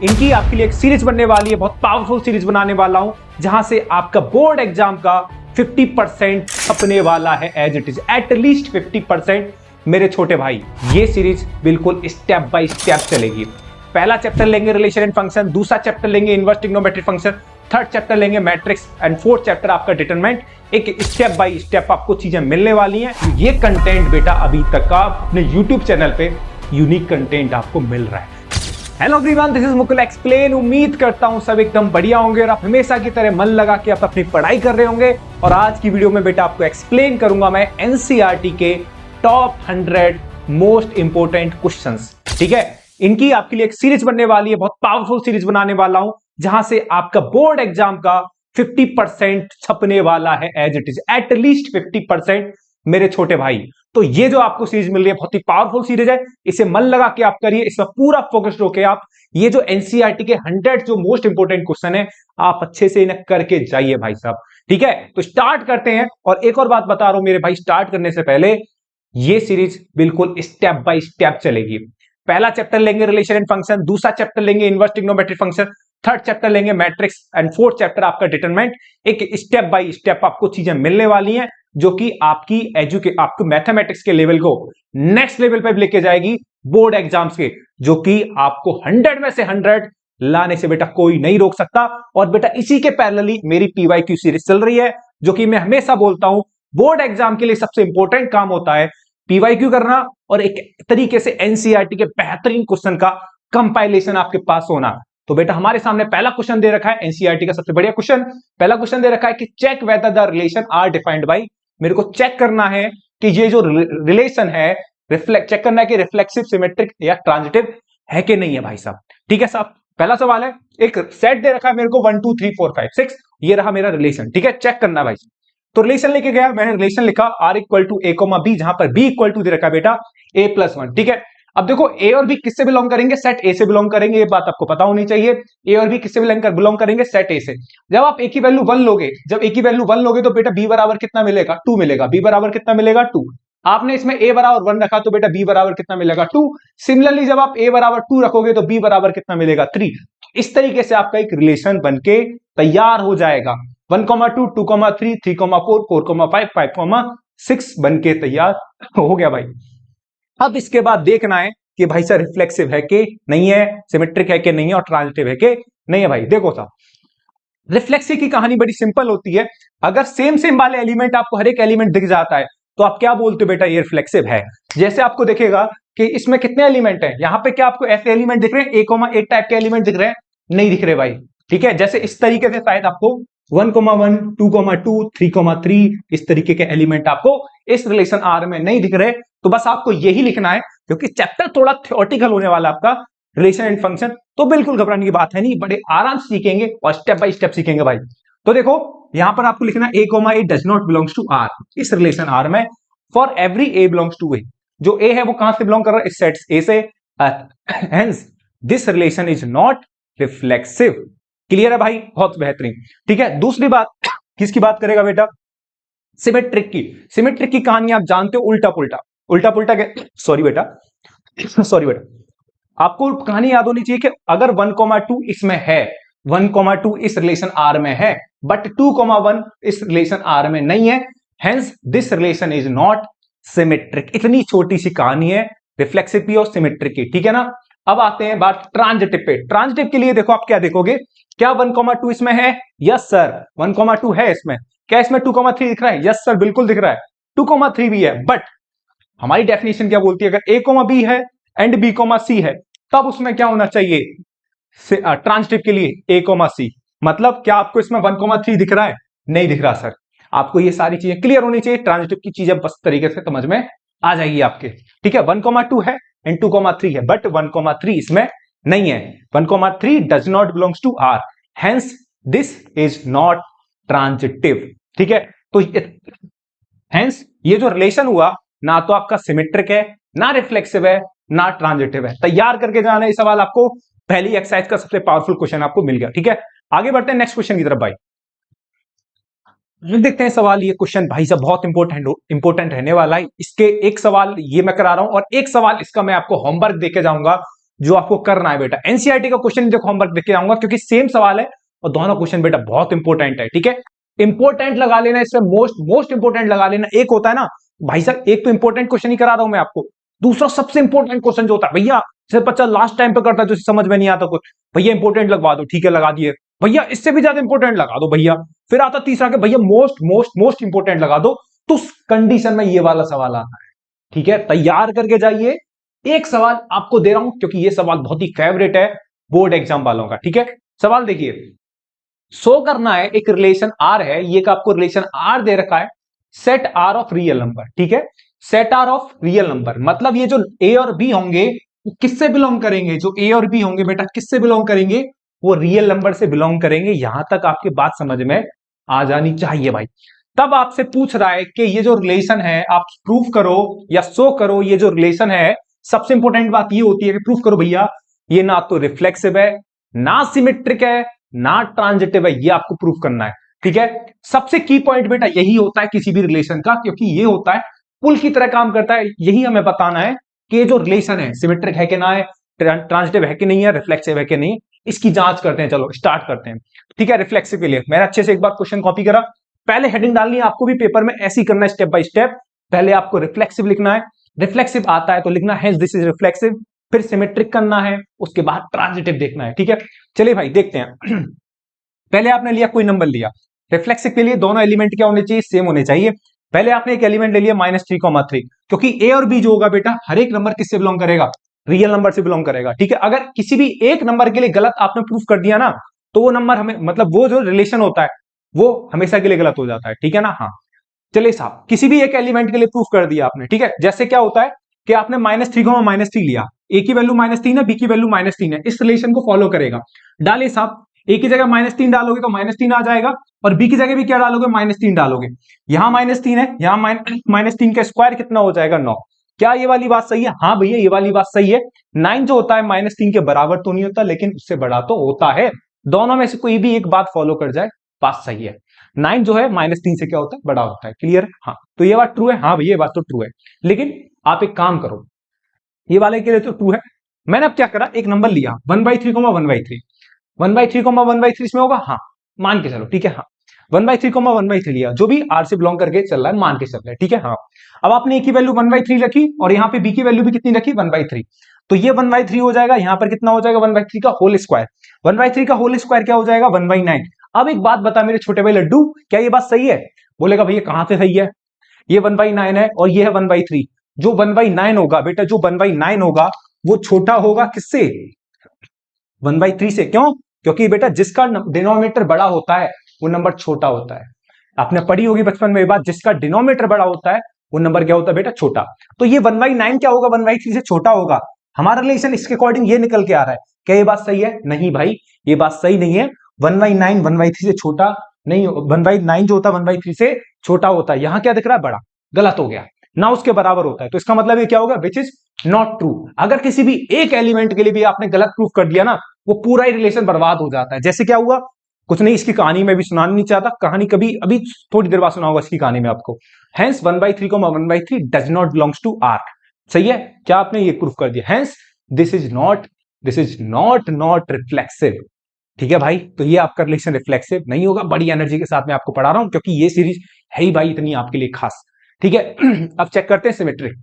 इनकी आपके लिए एक सीरीज बनने वाली है, बहुत पावरफुल सीरीज बनाने वाला हूं जहां से आपका बोर्ड एग्जाम का 50% छपने वाला है एज इट इज, एटलीस्ट 50%। मेरे छोटे भाई, ये सीरीज बिल्कुल स्टेप बाय स्टेप चलेगी। पहला चैप्टर लेंगे रिलेशन एंड फंक्शन, दूसरा चैप्टर लेंगे inverse trigonometric function, third chapter लेंगे मैट्रिक्स एंड फोर्थ चैप्टर आपका डिटरमिनेंट। एक स्टेप बाय स्टेप आपको चीजें मिलने वाली हैं। ये कंटेंट बेटा अभी तक का अपने यूट्यूब चैनल पे यूनिक कंटेंट आपको मिल रहा है। Hello everyone, this is Mukul explain. उम्मीद करता हूं सब एकदम बढ़िया होंगे और आप हमेशा की तरह मन लगा के आप अपनी पढ़ाई कर रहे होंगे। और आज की वीडियो में बेटा आपको एक्सप्लेन करूंगा मैं एनसीईआरटी के टॉप 100 मोस्ट इंपोर्टेंट क्वेश्चंस। ठीक है, इनकी आपके लिए एक सीरीज बनने वाली है, बहुत पावरफुल सीरीज बनाने वाला हूं जहां से आपका बोर्ड एग्जाम का 50% छपने वाला है एज इट इज, एटलीस्ट 50%। मेरे छोटे भाई, तो ये जो आपको सीरीज मिल रही है बहुत ही पावरफुल सीरीज है, इसे मन लगा के आप करिए, इसमें पूरा फोकस्ड होकर आप ये जो एनसीईआरटी के 100 जो मोस्ट इंपोर्टेंट क्वेश्चन है आप अच्छे से इन्हें करके जाइए भाई साहब। ठीक है, तो स्टार्ट करते हैं। और एक और बात बता रहा हूं मेरे भाई, स्टार्ट करने से पहले ये सीरीज बिल्कुल स्टेप बाय स्टेप चलेगी। पहला चैप्टर लेंगे रिलेशन एंड फंक्शन, दूसरा चैप्टर लेंगे inverse trigonometric function, third chapter लेंगे मैट्रिक्स एंड फोर्थ चैप्टर आपका डिटरमिनेंट। एक स्टेप बाय स्टेप आपको चीजें मिलने वाली हैं जो कि आपकी आपको मैथमेटिक्स के लेवल को नेक्स्ट लेवल पे लेके जाएगी बोर्ड एग्जाम्स के, जो कि आपको 100 में से 100 लाने से बेटा कोई नहीं रोक सकता। और बेटा इसी के पैरेलली मेरी पीवाईक्यू सीरीज चल रही है, जो कि मैं हमेशा बोलता हूं बोर्ड एग्जाम के लिए सबसे इंपॉर्टेंट काम होता है पीवाईक्यू करना और एक तरीके से एनसीईआरटी के बेहतरीन क्वेश्चन का कंपाइलेशन आपके पास होना। तो बेटा हमारे सामने पहला क्वेश्चन दे रखा है, एनसीईआरटी का सबसे बढ़िया क्वेश्चन। पहला क्वेश्चन दे रखा है कि check whether the relation R defined by. मेरे को चेक करना है कि ये जो रिलेशन है, चेक करना है कि रिफ्लेक्सिव, सिमेट्रिक या ट्रांजिटिव है कि नहीं है भाई साहब। ठीक है साहब, पहला सवाल है, एक सेट दे रखा है मेरे को 1 2 3 4 5 6, ये रहा मेरा रिलेशन। ठीक है, चेक करना है भाई। तो रिलेशन लेके गया, मैंने रिलेशन लिखा r equal to A comma B, जहां पर b इक्वल टू दे रखा है बेटा a प्लस 1। ठीक है, अब देखो a और b किससे बिलोंग करेंगे, सेट a से बिलोंग करेंगे, ये बात आपको पता होनी चाहिए। a और b किससे बिलोंग करेंगे, सेट a से। जब आप a की वैल्यू 1 लोगे, जब a की वैल्यू 1 लोगे तो बेटा b बराबर कितना मिलेगा, 2 मिलेगा। b बराबर कितना मिलेगा, 2। आपने इसमें a बराबर 1 रखा तो बेटा b बराबर कितना मिलेगा, 2। सिमिलरली जब आप a बराबर 2 रखोगे तो b बराबर कितना मिलेगा, 3। इस तरीके से आपका एक रिलेशन बनके तैयार हो जाएगा। 1, 2, 2, 3, 3, 4, 4, 5, 5, 6 बनके तैयार हो गया भाई। अब इसके बाद देखना है कि भाई सर रिफ्लेक्सिव है कि नहीं है, सिमेट्रिक है कि नहीं है और ट्रांजिटिव है कि नहीं है। भाई देखो साहब, रिफ्लेक्सिव की कहानी बड़ी सिंपल होती है। अगर सेम सेम वाले एलिमेंट आपको हर एक एलिमेंट दिख जाता है तो आप क्या बोलते हो बेटा, ये रिफ्लेक्सिव है। जैसे आपको दिखेगा कि इसमें कितने एलिमेंट हैं, यहां पे क्या आपको ऐसे एलिमेंट दिख रहे हैं, A, टाइप के एलिमेंट दिख रहे हैं, नहीं दिख रहे भाई। ठीक है, जैसे इस तरीके से शायद आपको 1, 1, 2, 2, 3, 3 इस तरीके के एलिमेंट आपको इस रिलेशन आर में नहीं दिख रहे। तो बस आपको यही लिखना है, क्योंकि चैप्टर थोड़ा थ्योरेटिकल होने वाला आपका रिलेशन एंड फंक्शन, तो बिल्कुल घबराने की बात है नहीं, बड़े आराम से सीखेंगे और स्टेप बाय स्टेप सीखेंगे भाई। तो देखो यहां पर आपको लिखना A, A does not belongs to R, इस रिलेशन आर में for every A belongs to A। जो A है वो कहां से बिलोंग कर रहा है, इस सेट A से, hence this relation is not reflexive. Clear है भाई, बहुत बेहतरीन। ठीक है, दूसरी बात किसकी बात करेगा बेटा, सिमेट्रिक की। सिमेट्रिक की कहानी आप जानते हो, उल्टा पुल्टा। उल्टा पुल्टा सॉरी बेटा आपको कहानी याद होनी चाहिए कि अगर 1, 2 इसमें है, 1, 2 इस रिलेशन आर में है, बट 2, 1 इस रिलेशन आर में नहीं है, hence this relation is not symmetric. इतनी छोटी सी कहानी है रिफ्लेक्सिव की और सिमेट्रिक की। ठीक है ना, अब आते हैं बात ट्रांजिटिव पे। ट्रांजिटिव के लिए देखो आप क्या देखोगे, क्या 1, 2 इसमें है, यस सर 1, 2 है इसमें। क्या इसमें 2, 3 दिख रहा है, यस सर बिल्कुल दिख रहा है, 2, 3 भी है। बट हमारी डेफिनेशन क्या बोलती है, अगर A, B है एंड B, C है, तब उसमें क्या होना चाहिए ट्रांजिटिव के लिए A, C। मतलब क्या आपको इसमें 1, 3 दिख रहा है, नहीं दिख रहा सर। आपको ये सारी चीजें क्लियर होनी चाहिए, ट्रांजिटिव की चीजें बस तरीके से समझ में आ जाएगी आपके। ठीक है, 1, 2 है एंड 2, 3 है, बट 1, 3 इसमें नहीं है। 1, 3 does not belongs to R, hence this is not transitive. ठीक है, तो हेंस ये जो रिलेशन हुआ ना तो आपका सिमेट्रिक है, ना रिफ्लेक्सिव है, ना ट्रांजिटिव है। तैयार करके जाना ये सवाल, आपको पहली एक्सरसाइज का सबसे पावरफुल क्वेश्चन आपको मिल गया। ठीक है, आगे बढ़ते हैं नेक्स्ट क्वेश्चन की तरफ भाई। देखते हैं सवाल, ये क्वेश्चन भाई साहब बहुत इंपॉर्टेंट रहने वाला है। इसके एक सवाल ये मैं करा रहा हूं और एक सवाल इसका मैं आपको होमवर्क देके जाऊंगा, जो आपको करना है बेटा। एनसीईआरटी का क्वेश्चन देखो होमवर्क देख के आऊंगा, क्योंकि सेम सवाल है और दोनों क्वेश्चन बेटा बहुत इंपॉर्टेंट है, ठीक है। इंपॉर्टेंट लगा लेना, इसमें मोस्ट इंपॉर्टेंट लगा लेना। एक होता है ना भाई साहब, एक तो इंपॉर्टेंट क्वेश्चन ही करा रहा हूं मैं आपको, दूसरा सबसे इंपॉर्टेंट क्वेश्चन जो होता है भैया, जैसे बच्चा लास्ट टाइम पे करता है जो समझ में नहीं आता कुछ, भैया इंपॉर्टेंट लगवा दो, ठीक है लगा दिए, भैया इससे भी ज्यादा इंपॉर्टेंट लगा दो भैया, फिर आता तीसरा के भैया मोस्ट इंपॉर्टेंट लगा दो। तो उस कंडीशन में ये वाला सवाल आता है, ठीक है। तैयार करके जाइए। एक सवाल आपको दे रहा हूं क्योंकि ये सवाल बहुत ही फेवरेट है बोर्ड एग्जाम वालों का, ठीक है। सवाल देखिए, शो करना है एक रिलेशन आर है, ये का आपको रिलेशन आर दे रखा है, set R of real number, ठीक है। Set R of real number मतलब ये जो ए और बी होंगे वो किससे बिलोंग करेंगे, जो ए और बी होंगे बेटा किससे बिलोंग करेंगे, वो रियल नंबर से बिलोंग करेंगे। यहां तक आपकी बात समझ में आ जानी चाहिए भाई। तब आपसे पूछ रहा है कि ये जो रिलेशन है आप प्रूफ करो या शो करो, ये जो रिलेशन है, सबसे इंपॉर्टेंट बात ये होती है कि प्रूफ करो भैया ये ना तो रिफ्लेक्सिव है, ना सिमेट्रिक है, ना ट्रांजिटिव है, ये आपको प्रूफ करना है, ठीक है। सबसे की पॉइंट बेटा यही होता है किसी भी रिलेशन का, क्योंकि ये होता है पुल की तरह काम करता है। यही हमें बताना है कि ये जो रिलेशन है सिमेट्रिक है कि ना है, ट्रांजिटिव है कि नहीं है, रिफ्लेक्सिव है कि नहीं, इसकी जांच करते हैं। चलो स्टार्ट करते हैं, ठीक है। रिफ्लेक्सिव के लिए मैंने अच्छे से एक बार क्वेश्चन कॉपी करा, पहले हेडिंग डालनी है आपको भी पेपर में, ऐसे ही करना है स्टेप बाय स्टेप। पहले आपको रिफ्लेक्सिव लिखना है, रिफ्लेक्सिव आता है तो लिखना है दिस इज रिफ्लेक्सिव, फिर सिमेट्रिक करना है, उसके बाद ट्रांजिटिव देखना है, ठीक है। चलिए भाई देखते हैं। पहले आपने लिया कोई नंबर लिया, रिफ्लेक्सिव के लिए दोनों एलिमेंट क्या होने चाहिए, सेम होने चाहिए। पहले आपने एक एलिमेंट ले लिया -3,3, क्योंकि ए और बी जो होगा बेटा हर एक नंबर किससे बिलोंग करेगा, रियल नंबर से बिलोंग करेगा, ठीक है। अगर किसी भी एक नंबर के लिए गलत आपने प्रूफ कर दिया ना, तो वो नंबर हमें मतलब वो जो रिलेशन होता है वो हमेशा के लिए गलत हो जाता है, ठीक है ना। हाँ चलिए साहब, किसी भी एक एलिमेंट के लिए प्रूफ कर दिया आपने, ठीक है। जैसे क्या होता है कि आपने -3,-3 लिया, ए की वैल्यू -3 है, बी की वैल्यू -3 है, इस रिलेशन को फॉलो करेगा। डालिए साहब, ए की जगह -3 डालोगे तो -3 आ जाएगा, और बी की जगह भी क्या डालोगे, -3 डालोगे। यहां -3 है, यहां -3 का स्क्वायर कितना हो जाएगा, 9। क्या ये वाली बात सही है, हाँ भैया ये वाली बात सही है। 9 जो होता है -3 के बराबर तो नहीं होता, लेकिन उससे बड़ा तो होता है। दोनों में से कोई भी एक बात फॉलो कर जाए, बात सही है। 9 जो है -3 से क्या होता है, बड़ा होता है, क्लियर। हाँ तो ये बात ट्रू है, हाँ भैया ये बात तो ट्रू है। लेकिन आप एक काम करो, ये वाले के लिए तो ट्रू है। मैंने अब क्या करा, एक नंबर लिया 1/3, 1/3, 1/3, 1/3 इसमें होगा, हाँ मान के चलो, ठीक है। हाँ 1/3, 1/3 लिया, जो भी आर से बिलोंग करके चल रहा है मान के चल रहा है, ठीक है। हाँ अब आपने ए की वैल्यू 1/3 रखी और यहाँ पे बी की वैल्यू भी कितनी रखी, 1/3, तो ये 1/3 हो जाएगा। यहाँ पर कितना हो जाएगा, 1/3 का होल स्क्वायर। 1/3 का होल स्क्वायर क्या हो जाएगा, 1/9। अब एक बात बता मेरे छोटे भाई लड्डू, क्या ये बात सही है, बोलेगा भैया कहां से सही है, ये 1/9 है और ये है 1/3। जो 1/9 होगा बेटा, जो 1/9 होगा वो छोटा होगा किससे, 1/3 से। क्यों, क्योंकि बेटा जिसका डिनोमिनेटर बड़ा होता है वो नंबर छोटा होता है। आपने पढ़ी होगी बचपन में ये बात, जिसका डिनोमिनेटर बड़ा होता है वो नंबर क्या होता है बेटा, छोटा। तो ये 1/9 क्या होगा, 1/3 से छोटा होगा। हमारा रिलेशन इसके अकॉर्डिंग ये निकल के आ रहा है। क्या ये बात सही है, नहीं भाई ये बात सही नहीं है। 1/9 1/3 से छोटा नहीं, 1/9 जो होता है 1/3 से छोटा होता है। यहां क्या दिख रहा है, बड़ा, गलत हो गया ना, उसके बराबर होता है। तो इसका मतलब ये क्या होगा, विच इज नॉट ट्रू। अगर किसी भी एक एलिमेंट के लिए भी आपने गलत प्रूफ कर दिया ना, वो पूरा ही रिलेशन बर्बाद हो जाता है। जैसे क्या हुआ, कुछ नहीं, इसकी कहानी में भी सुनाना नहीं चाहता, कहानी कभी अभी थोड़ी देर बाद सुनाऊंगा इसकी कहानी में आपको। Hence 1/3, 1/3 does not belongs to R. सही है, क्या आपने ये प्रूफ कर दिया। Hence this is not reflexive, ठीक है भाई। तो ये आपका रिलेशन रिफ्लेक्सिव नहीं होगा। बड़ी एनर्जी के साथ मैं आपको पढ़ा रहा हूं क्योंकि ये सीरीज है ही भाई इतनी आपके लिए खास, ठीक है। अब चेक करते हैं सिमेट्रिक।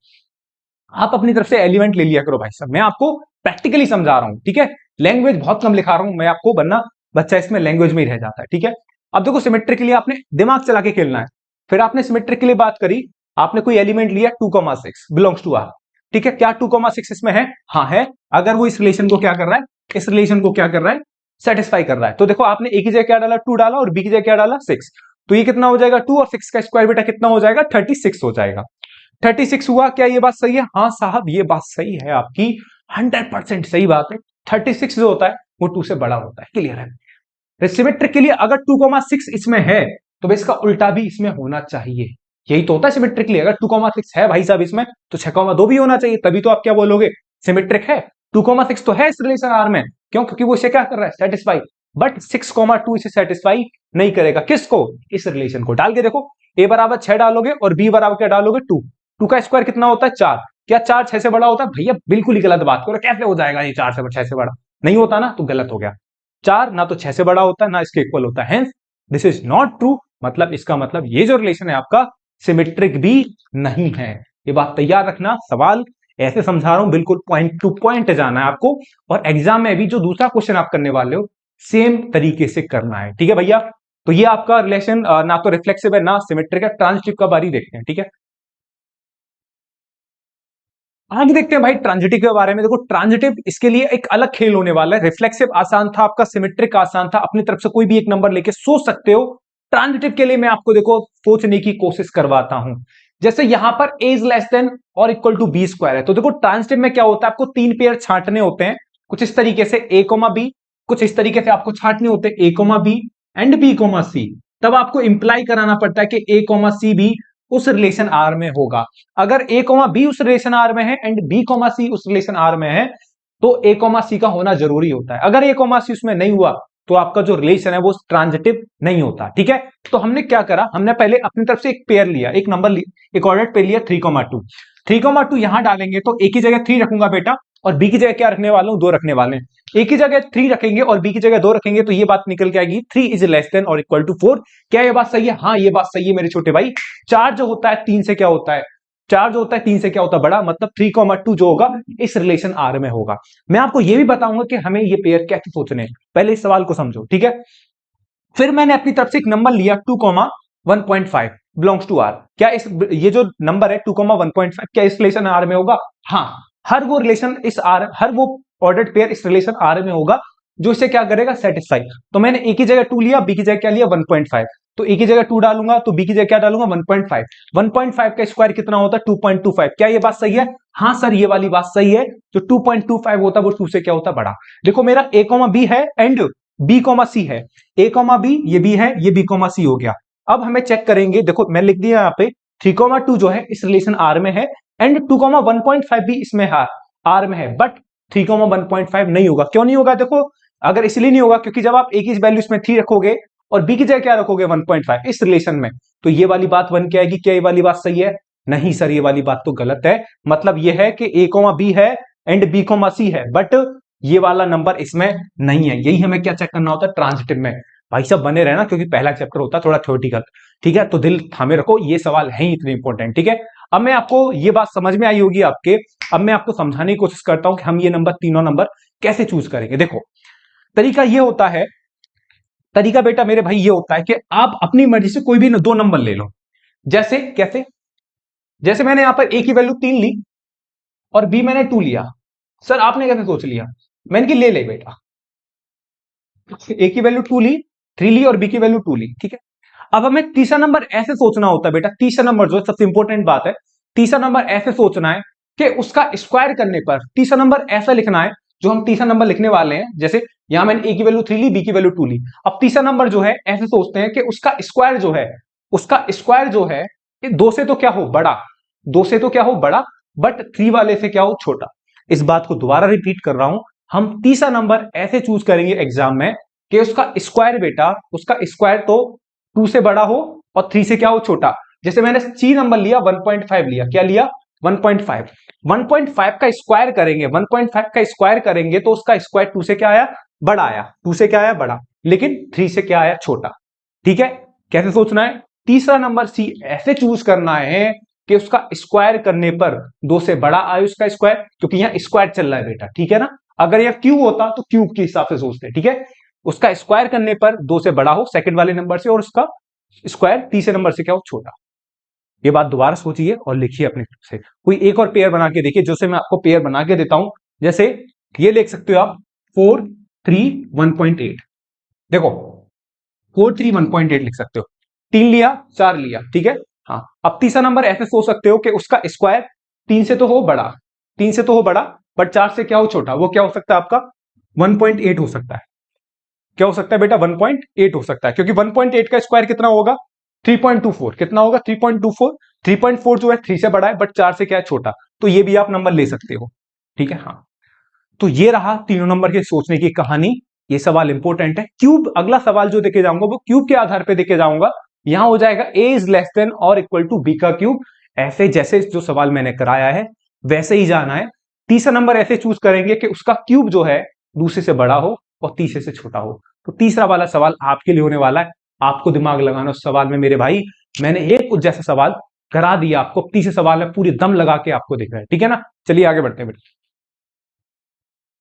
आप अपनी तरफ से एलिमेंट ले लिया करो भाई साहब, मैं आपको प्रैक्टिकली समझा रहा हूं, ठीक है। लैंग्वेज बहुत कम लिखा रहा हूं मैं आपको, वरना बच्चा इसमें लैंग्वेज में ही रह जाता है, ठीक है। अब देखो सिमेट्रिक के लिए आपने दिमाग चला के खेलना है। फिर आपने सिमेट्रिक के लिए बात करी, आपने कोई एलिमेंट लिया 2,6 बिलोंग्स टू आर, ठीक है। क्या 2,6 इसमें है, हाँ है। अगर वो इस रिलेशन को क्या कर रहा है, इस रिलेशन को क्या कर रहा है, सेटिस्फाई कर रहा है। तो देखो आपने एक ही जगह क्या डाला, 2 डाला, और बी की जगह क्या डाला, 6। तो ये कितना हो जाएगा, 2 और 6 का स्क्वायर बेटा कितना हो जाएगा, 36 हो जाएगा। 36 हुआ। क्या ये बात सही है, हाँ साहब ये बात सही है आपकी, 100% सही बात है। 36 जो होता है वो 2 से बड़ा होता है, क्लियर है। सिमेट्रिक के लिए अगर 2,6 इसमें है तो इसका उल्टा भी इसमें होना चाहिए। यही तो होता है सिमेट्रिक के लिए। अगर 2,6 है भाई साहब इसमें, तो 6,2 भी होना चाहिए, तभी तो आप क्या बोलोगे, सिमेट्रिक है। 2,6 तो है इस रिलेशन आर में, क्यों, क्योंकि वो इसे क्या कर रहा है, सेटिस्फाई। बट 6,2 इसे सेटिस्फाई नहीं करेगा। किसको, इस रिलेशन को। डाल के देखो, ए बराबर 6 डालोगे और बी बराबर क्या डालोगे, 2। 2 का स्क्वायर कितना होता है, 4। क्या 4 6 से बड़ा होता है? भैया बिल्कुल ही गलत बात करो, कैसे हो जाएगा ये 4 से 6 से बड़ा? नहीं होता ना, तो गलत हो गया। 4 ना तो 6 से बड़ा होता है ना इसके इक्वल होता है, hence this is not true. मतलब इसका मतलब ये जो रिलेशन है आपका सिमेट्रिक भी नहीं है। ये बात तैयार रखना, सवाल ऐसे समझा रहा हूं, बिल्कुल पॉइंट टू पॉइंट जाना है आपको, और एग्जाम में भी जो दूसरा क्वेश्चन आप करने वाले हो सेम तरीके से करना है, ठीक है भैया। तो ये आपका रिलेशन ना तो रिफ्लेक्सिव है ना सिमेट्रिक है। ट्रांजिटिव का बारी देखते हैं, ठीक है। आगे देखते हैं भाई ट्रांजिटिव के बारे में। देखो ट्रांजिटिव, इसके लिए एक अलग खेल होने वाला है। रिफ्लेक्सिव आसान था आपका, सिमेट्रिक आसान था, अपनी तरफ से कोई भी एक नंबर लेके सोच सकते हो। ट्रांजिटिव के लिए मैं आपको देखो सोचने की कोशिश करवाता हूं। जैसे यहां पर a इज लेस देन और इक्वल टू बी स्क्वायर है, तो देखो ट्रांजिटिव में क्या होता है, आपको 3 पेयर छांटने होते हैं, कुछ इस तरीके से a कोमा बी, कुछ इस तरीके से आपको छांटने होते हैं a comma B and b comma C. तब आपको इंप्लाई कराना पड़ता है कि a कोमा सी भी उस रिलेशन आर में होगा। अगर a कोमा बी उस रिलेशन आर में है एंड b कोमा सी उस रिलेशन आर में है, तो a कोमा सी का होना जरूरी होता है। अगर a कोमा सी उसमें नहीं हुआ तो आपका जो रिलेशन है वो ट्रांजिटिव नहीं होता, ठीक है। तो हमने क्या करा, हमने पहले अपनी तरफ से एक पेयर लिया, एक नंबर लिया, एक ऑर्डर पेयर लिया 3,2। 3,2 यहां डालेंगे तो a की जगह 3 रखूंगा बेटा, और b की जगह क्या रखने वाला हूं, 2 रखने वाले हैं। a की जगह 3 रखेंगे और b की जगह 2 रखेंगे, तो ये बात निकल के आएगी 3 इज लेस देन और इक्वल टू 4। क्या ये बात सही है? हाँ ये बात सही है मेरे छोटे भाई। 4 जो होता है 3 से क्या होता है, 4 जो होता है 3 से क्या होता है, बड़ा। मतलब 3,2 जो होगा इस रिलेशन आर में होगा। मैं आपको ये भी बताऊंगा कि हमें ये पेयर कैसे सोचने हैं, पहले इस सवाल को समझो, ठीक है। फिर मैंने अपनी तरफ से एक नंबर लिया 2,1.5 बिलोंग्स टू आर। क्या इस ये जो नंबर है 2,1.5 क्या इस रिलेशन आर में होगा? हाँ, हर वो रिलेशन इस आर, हर वो ऑर्डर्ड पेयर इस रिलेशन आर में होगा जो इसे क्या करेगा, सेटिस्फाई। तो मैंने ए की जगह 2 लिया, बी की जगह क्या लिया 1.5। तो ए की जगह 2 डालूंगा तो बी की जगह क्या डालूंगा 1.5। 1.5 का स्क्वायर कितना होता है 2.25। क्या ये बात सही है? हाँ सर ये वाली बात सही है। जो 2.25 होता है वो 2 से क्या होता है, बड़ा। देखो मेरा ए कॉमा बी है एंड बी कॉमा सी है, ए कॉमा बी ये बी है, ये बी कॉमा सी हो गया। अब हमें चेक करेंगे, देखो मैं लिख दिया यहाँ पे 3,2 जो है इस रिलेशन आर में है एंड 2,1.5 भी इसमें है, आर में है, बट 3,1.5 नहीं होगा। क्यों नहीं होगा? देखो अगर इसलिए नहीं होगा क्योंकि जब आप ए की वैल्यू इसमें 3 रखोगे और बी की जगह क्या रखोगे 1.5 इस रिलेशन में, तो ये वाली बात बन के आएगी। क्या ये वाली बात सही है? नहीं सर ये वाली बात तो गलत है। मतलब ये है कि ए कॉमा बी है एंड बी कॉमा सी है, बट ये वाला नंबर इसमें नहीं है। यही हमें क्या चेक करना होता है, ट्रांजिटिव में। भाई सब बने रहना क्योंकि पहला चैप्टर होता है थोड़ा थ्योरेटिकल, ठीक है। तो दिल थामे रखो, ये सवाल है ही इतने इंपॉर्टेंट, ठीक है। अब मैं आपको ये बात समझ में आई होगी आपके, अब मैं आपको समझाने की कोशिश करता हूं कि हम ये नंबर तीनों नंबर कैसे चूज करेंगे। देखो तरीका ये होता है, तरीका बेटा मेरे भाई ये होता है कि आप अपनी मर्जी से कोई भी 2 नंबर ले लो। जैसे कैसे? जैसे मैंने यहां पर ए की वैल्यू 3 ली और बी मैंने 2 लिया। सर आपने कैसे सोच लिया? मैंने कि ले ले बेटा, ए की वैल्यू 2 ली, 3 ली और बी की वैल्यू 2 ली, ठीक है। अब हमें तीसरा नंबर ऐसे सोचना होता है बेटा, तीसरा नंबर जो है सबसे इंपॉर्टेंट बात है, तीसरा नंबर ऐसे सोचना है कि उसका स्क्वायर करने पर तीसरा नंबर ऐसा लिखना है, जो हम तीसरा नंबर लिखने वाले हैं। जैसे यहां मैंने ए की वैल्यू 3 ली, बी की वैल्यू 2 ली। अब तीसरा नंबर जो है ऐसे सोचते हैं कि उसका स्क्वायर जो है, उसका स्क्वायर जो है ये 2 से तो क्या हो, बड़ा। 2 से तो क्या हो, बड़ा, बट 3 वाले से क्या हो, छोटा। इस बात को दोबारा रिपीट कर रहा हूं, हम तीसरा नंबर ऐसे चूज करेंगे एग्जाम में कि उसका स्क्वायर बेटा, उसका स्क्वायर तो 2 से बड़ा हो और 3 से क्या हो, छोटा। जैसे मैंने सी नंबर लिया 1.5 लिया, क्या लिया 1.5। 1.5 का स्क्वायर करेंगे, 1.5 का स्क्वायर करेंगे तो उसका स्क्वायर 2 से क्या आया, बड़ा आया। 2 से क्या आया, बड़ा, लेकिन 3 से क्या आया, छोटा, ठीक है। कैसे सोचना है, तीसरा नंबर सी ऐसे चूज करना है कि उसका स्क्वायर करने पर 2 से बड़ा आए उसका स्क्वायर, क्योंकि यहां स्क्वायर चल रहा है बेटा, ठीक है ना। अगर यह क्यूब होता तो क्यूब के हिसाब से सोचते, ठीक है। उसका स्क्वायर करने पर 2 से बड़ा हो सेकंड वाले नंबर से, और उसका स्क्वायर तीसरे नंबर से क्या हो, छोटा। ये बात दोबारा सोचिए और लिखिए अपने से। कोई एक और पेयर बना के देखिए, जैसे मैं आपको पेयर बना के देता हूं। जैसे ये लिख सकते हो आप 4 3 1.8। देखो 4 3 1.8 लिख सकते हो, 3 लिया 4 लिया, ठीक है। हाँ, अब तीसरा नंबर ऐसे सोच सकते हो कि उसका स्क्वायर 3 से तो हो बड़ा, 3 से तो हो बड़ा, बट 4 से क्या हो, छोटा। वो क्या हो सकता है आपका 1.8 हो सकता है। क्या हो सकता है बेटा 1.8 हो सकता है, क्योंकि 1.8 का स्क्वायर कितना होगा 3.24। कितना होगा 3.24। 3.4 जो है 3 से बड़ा है, बट 4 से क्या है, छोटा। तो ये भी आप नंबर ले सकते हो, ठीक है। हाँ, तो ये रहा तीनों नंबर के सोचने की कहानी। ये सवाल इंपॉर्टेंट है। क्यूब, अगला सवाल जो देखे जाऊंगा वो क्यूब के आधार पर देखे जाऊंगा। यहां हो जाएगा ए इज लेस देन और इक्वल टू बी का क्यूब, ऐसे जैसे जो सवाल मैंने कराया है वैसे ही जाना है। तीसरा नंबर ऐसे चूज करेंगे कि उसका क्यूब जो है दूसरे से बड़ा हो और तीसरे से छोटा हो। तो तीसरा वाला सवाल आपके लिए होने वाला है, आपको दिमाग लगाना उस सवाल में मेरे भाई। मैंने एक जैसा सवाल करा दिया आपको, तीसरे सवाल में पूरी दम लगा के आपको दिख रहा है, ठीक है ना। चलिए आगे बढ़ते हैं बेटा,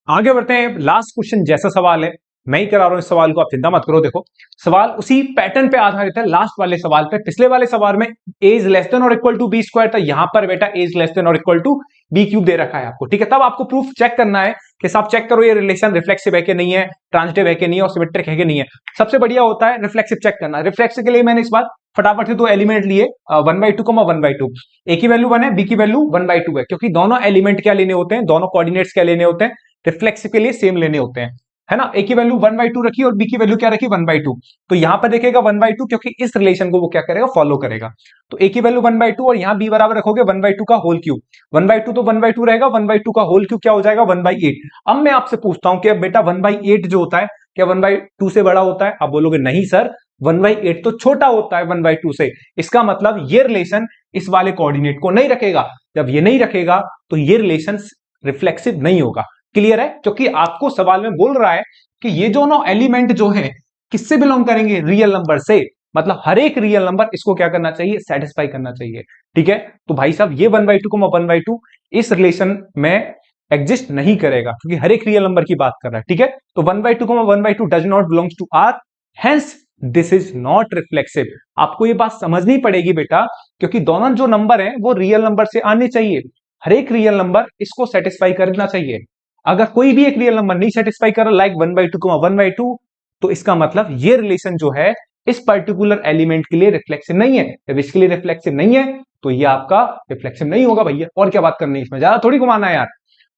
आगे बढ़ते हैं। लास्ट क्वेश्चन जैसा सवाल है, मैं ही करा रहा हूं इस सवाल को, आप चिंता मत करो। देखो सवाल उसी पैटर्न पे आधारित है, लास्ट वाले सवाल पे। पिछले वाले सवाल में एज लेस देन और इक्वल टू बी स्क्वायर था, यहां पर बेटा एज लेस देन और इक्वल टू बी क्यूब दे रखा है आपको, ठीक है। तब आपको प्रूफ चेक करना है कि साहब चेक करो ये रिलेशन रिफ्लेक्सिव है कि नहीं है, ट्रांजिटिव है कि नहीं है, और सिमेट्रिक है कि नहीं है। सबसे बढ़िया होता है रिफ्लेक्सिव चेक करना। रिफ्लेक्सिव के लिए मैंने इस बार फटाफट से दो एलिमेंट लिए, 1/2 1/2। ए की वैल्यू 1 है, बी की वैल्यू 1/2 है, क्योंकि दोनों एलिमेंट क्या लेने होते हैं, दोनों कोऑर्डिनेट्स क्या लेने होते हैं, रिफ्लेक्सिव के लिए सेम लेने होते हैं, है ना। ए की वैल्यू 1/2 रखी और बी की वैल्यू क्या रखी, 1/2। तो यहां पर देखेगा 1/2, क्योंकि इस रिलेशन को वो क्या करेगा, फॉलो करेगा। तो ए की वैल्यू 1/2 और यहां बी बराबर रखोगे 1/2 का होल क्यूब। 1/2 तो 1/2 रहेगा, 1/2 का होल क्यूब क्या हो जाएगा, 1/8। अब मैं आपसे पूछता हूं कि अब बेटा 1/8 जो होता है क्या 1/2 से बड़ा होता है? आप बोलोगे नहीं सर, 1/8 तो छोटा होता है 1/2 से। इसका मतलब ये रिलेशन इस वाले कोऑर्डिनेट को नहीं रखेगा। जब ये नहीं रखेगा तो ये रिलेशन रिफ्लेक्सिव नहीं होगा। क्लियर है? क्योंकि आपको सवाल में बोल रहा है कि ये दोनों एलिमेंट जो है किससे बिलोंग करेंगे, रियल नंबर से। मतलब हर एक रियल नंबर इसको क्या करना चाहिए, सेटिस्फाई करना चाहिए, ठीक है। तो भाई साहब ये 1/2 को 1/2 इस रिलेशन में एग्जिस्ट नहीं करेगा, क्योंकि हर एक रियल नंबर की बात कर रहा है, ठीक है। तो 1/2 को 1/2 does not belongs to R, hence this is not reflexive. आपको ये बात समझनी पड़ेगी बेटा, क्योंकि दोनों जो नंबर हैं वो रियल नंबर से आने चाहिए। हर एक रियल नंबर इसको सेटिस्फाई करना चाहिए। अगर कोई भी एक रियल नंबर नहीं सेटिस्फाई कर रहा, लाइक 1/2 को 1/2, तो इसका मतलब ये रिलेशन जो है इस पर्टिकुलर एलिमेंट के लिए रिफ्लेक्सिव नहीं है। जब इसके लिए रिफ्लेक्सिव नहीं है तो ये आपका रिफ्लेक्सिव नहीं होगा भैया। और क्या बात करनी है इसमें, ज्यादा थोड़ी घुमाना है यार।